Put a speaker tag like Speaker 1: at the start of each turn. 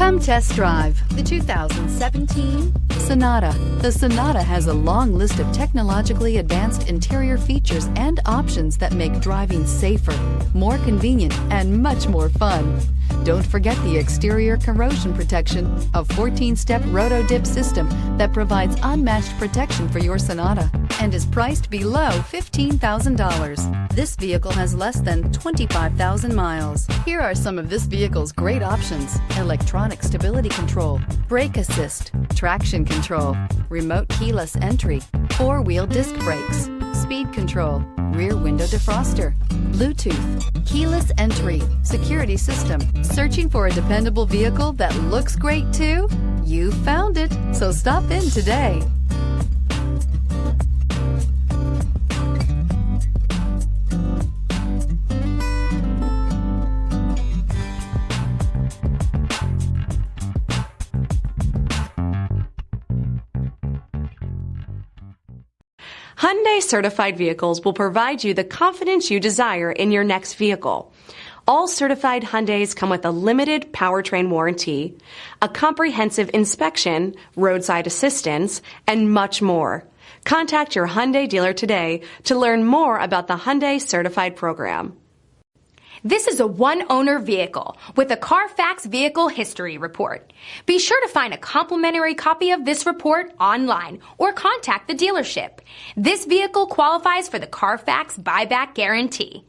Speaker 1: Come test drive the 2017 Sonata. The Sonata has a long list of technologically advanced interior features and options that make driving safer, more convenient, and much more fun. Don't forget the exterior corrosion protection, a 14-step roto-dip system that provides unmatched protection for your Sonata and is priced below $15,000. This vehicle has less than 25,000 miles. Here are some of this vehicle's great options: electronic stability control, brake assist, traction control, remote keyless entry, four-wheel disc brakes, speed control, rear window defroster, Bluetooth, keyless entry, security system. Searching for a dependable vehicle that looks great too? You found it, so stop in today.
Speaker 2: Hyundai certified vehicles will provide you the confidence you desire in your next vehicle. All certified Hyundais come with a limited powertrain warranty, a comprehensive inspection, roadside assistance, and much more. Contact your Hyundai dealer today to learn more about the Hyundai Certified program.
Speaker 3: This is a one-owner vehicle with a CARFAX Vehicle History Report. Be sure to find a complimentary copy of this report online or contact the dealership. This vehicle qualifies for the CARFAX Buyback Guarantee.